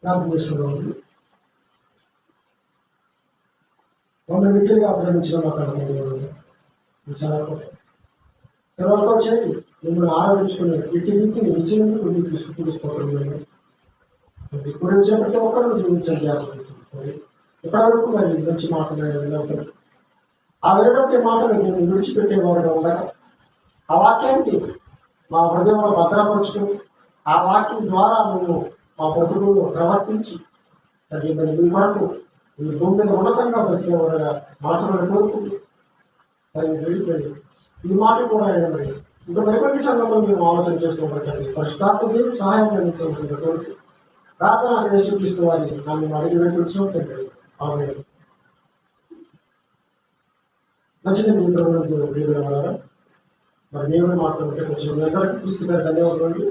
ప్రార్థన చేసుకున్నాము. 100 వికెట్లుగా ప్రేమించిన మాకు చాలా తర్వాత వచ్చేది మిమ్మల్ని ఆరాధించుకునే ఇటు నీతిని ఇచ్చినందుకు మీకు తీసుకుపోతున్నాను. ఇప్పుడు వచ్చే ప్రతి ఒక్కరు జీవించాలి చేస్తుంది. ఇప్పటివరకు మరి మంచి మాట్లాడే ఆ వెలువడే మాటలు నేను విడిచిపెట్టేవారుగా ఉండగా ఆ వాక్యానికి మా హృదయంలో భద్రపరుచుకుని ఆ వాక్యం ద్వారా మేము మా బ్రతుకుల్లో ప్రవర్తించి అది మరి మీ వరకు ఈ భూమి మీద ఉన్నతంగా బ్రతికేవారుగా మార్చమని కోరుకుంటూ మరి వెళ్ళిపోయి ఈ మాట కూడా మరి ఇంకా మరికొన్ని సంగతులు మేము ఆలోచన చేస్తూ ఉంటాం. పరిశుద్ధాత్మ దేవుడు సహాయం అందించవలసిన కోరుతూ ప్రార్థన యేసుక్రీస్తు వారిని నన్ను అడిగి వెళ్ళి ఆమె మంచిది. మీ ప్రభుత్వం దేవుడు అవ్వాలా మరి దేవుడు మాట్లాడుతుంటే కొంచెం అందరికీ క్రీస్తు పేరు ధన్యవాదాలు.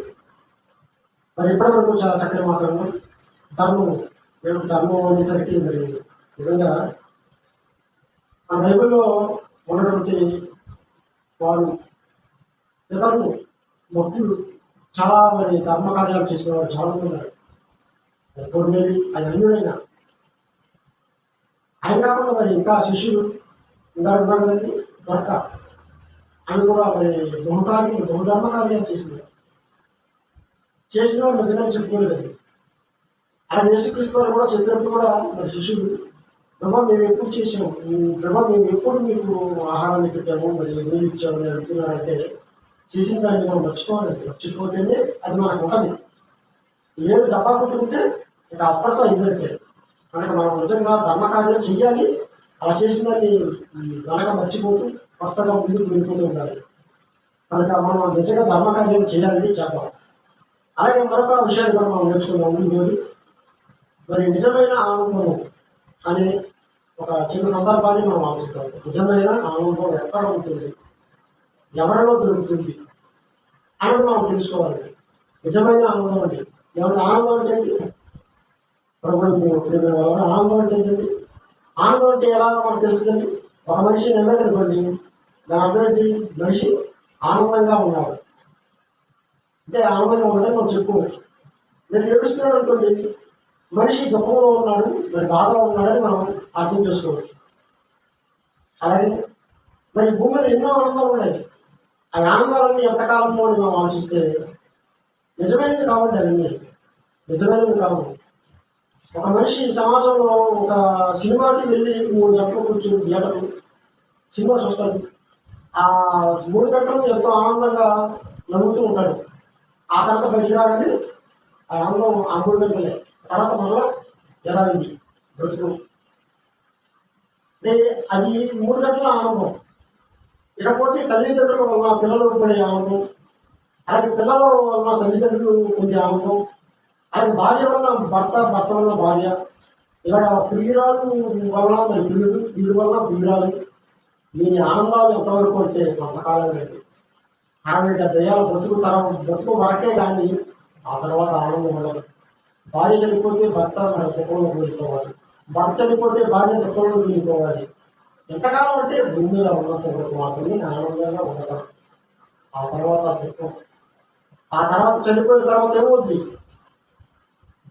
మరి ఇప్పటివరకు చాలా చక్కగా మాట్లాడము. ధర్మం అనేసరికి మరి నిజంగా ఆ బైబిల్లో ఉన్నటువంటి వారు ఇతరులు భక్తులు చాలా మరి ధర్మ కార్యాలు చేసిన వారు చాలా మంది ఉన్నారు. కొన్నేవి ఆయన అన్యుడైనా ఆయన కాకుండా మరి ఇంకా శిష్యులు ఉన్నారు కదండి. దొరక ఆయన కూడా మరి బహుధర్మ కార్యాలు చేసిన వాళ్ళు నిజంగా చెప్పుకోలేదండి. ఆయన యేసుక్రీస్తు వారు కూడా చెప్పినప్పుడు కూడా మరి శిష్యులు ప్రభా మేము ఎప్పుడు చేసాము, ప్రభా మేము ఎప్పుడు మీకు ఆహారాన్ని పెట్టాము, మరి నీళ్ళు ఇచ్చామని అడుగుతున్నారంటే చేసిన దాన్ని మనం మర్చిపోవాలండి. మర్చిపోతేనే అది మనకు ఉంటుంది. ఏడు డబ్బా కొట్టుకుంటే ఇక అప్పటితో అయిందంటే మనకు మనం నిజంగా ధర్మకార్యం చెయ్యాలి. అలా చేసిన దాన్ని కనుక మర్చిపోతూ కొత్తగా ముందుకు వెళ్ళిపోతూ ఉండాలి. కనుక మనం నిజంగా ధర్మకార్యం చేయాలని చేద్దాం. అలాగే మరొక విషయాన్ని కూడా మనం నేర్చుకున్నాము. ఈరోజు మరి నిజమైన ఆనందము అనే ఒక చిన్న సందర్భాన్ని మనం ఆలోచిస్తాం. నిజమైన ఆనందం ఎక్కడ ఉంటుంది, ఎవరిలో దొరుకుతుంది అని మనం తెలుసుకోవాలి. నిజమైన ఆనందం అంటే ఎవరి ఆనందం అంటే ఆనందం అంటే ఏంటండి? ఆనందం అంటే ఎలా మనకు తెలుస్తుందండి? ఒక మనిషి నవ్వాడనుకోండి, దాని అర్థం మనిషి ఆనందంగా ఉన్నాడు అంటే ఆనందంగా ఉండదని మనం చెప్పుకోవచ్చు. నేను ఏడుస్తున్నాడు అనుకోండి, మనిషి దుఃఖంలో ఉన్నాడు, మరి బాధలో ఉన్నాడని మనం అర్థం చేసుకోవచ్చు. అలాగే మరి భూమిలో ఎన్నో ఆనందాలు ఉన్నాయి. ఆ ఆనందాలన్నీ ఎంతకాలమో అని మనం ఆలోచిస్తే నిజమైనవి కావండి. అవన్నీ నిజమైనవి కావు. ఒక మనిషి సమాజంలో ఒక సినిమాకి వెళ్ళి 3 గంటలు కూర్చొని థియేటర్లు సినిమా చూస్తాడు. ఆ 3 గంటలు ఎంతో ఆనందంగా నవ్వుతూ ఉంటాడు. ఆ తర్వాత బయటికి రాగానే ఆ ఆనందం ఆ 3 గంటలే. తర్వాత మళ్ళా ఎలా ఉంది బ్రతుకు అంటే అది 3 గంటల ఆనందం. ఇకపోతే తల్లిదండ్రుల వల్ల పిల్లలు పడే ఆనందం, అలాగే పిల్లల వల్ల తల్లిదండ్రులు పొందే ఆనందం, అలాగే భార్య వల్ల భర్త, భర్త వల్ల భార్య, ఇలా ప్రియురాలు వల్ల మరి ప్రియుడు, ప్రియుడు వల్ల ప్రియురాలు. దీని ఆనందాలు ఎంతవరకు అంటే కొంతకాలం లేదు. 60-70 ఏళ్ళ బ్రతుకు వరకే కానీ ఆ తర్వాత ఆనందం ఉండదు. భార్య చనిపోతే భర్త మన దుఃఖంలో వెళ్ళిపోవాలి, భర్త చనిపోతే భార్య దుఃఖంలో వెళ్ళిపోవాలి. ఎంతకాలం అంటే భూమిలో ఉన్నంత వరకు మాత్రమే ఆనందంగా ఉండటం. ఆ తర్వాత దుఃఖం, ఆ తర్వాత చనిపోయిన తర్వాత ఏమవుద్ది?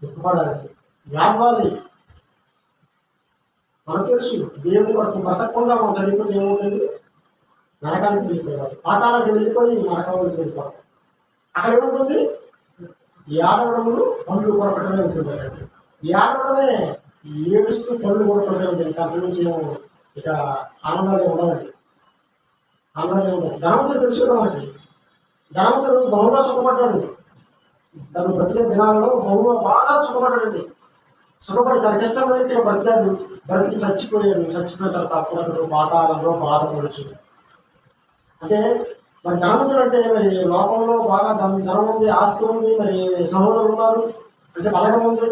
దుఃఖపడాలి, వ్యాపాలి. మనకు తెలుసు దేవుని కొరకు బ్రతకకుండా మనం చనిపోతే ఏమవుతుంది? నరకానికి వెళ్ళిపోవాలి, పాతాలకు వెళ్ళిపోయి నరకానికి వెళ్ళిపోవాలి. అక్కడ ఏముంటుంది? ఈ ఆడవడములు పనులు కొరకటమే ఉంటుంది. ఈ ఆడవడమే ఏడుస్తూ పనులు కొరకటమే ఉంటుంది. అంత నుంచి ఇక ఆనందాలు ఉండవండి. ఆనందాలు ఉండవు. ధనవంతుడు తెలుసు కదా మనకి. ధనవంతుడు బహుగా సుఖపడ్డాడు. తను బ్రతికే దినాలలో బహుగా బాగా సుఖపడ్డాడండి. సుఖపడి తనకి ఇష్టమైన బ్రతికాడు. బ్రతికి చచ్చిపోయాడు. చచ్చిపోయిన తర్వాత అప్పుడప్పుడు పాతాళంలో బాధపడచ్చు. అంటే మరి ధనవంతుడు అంటే మరి లోకంలో బాగా ధనం ఉంది, ఆస్తి ఉంది, మరి సహోదరులు ఉన్నారు, అంటే బలగం ఉంది.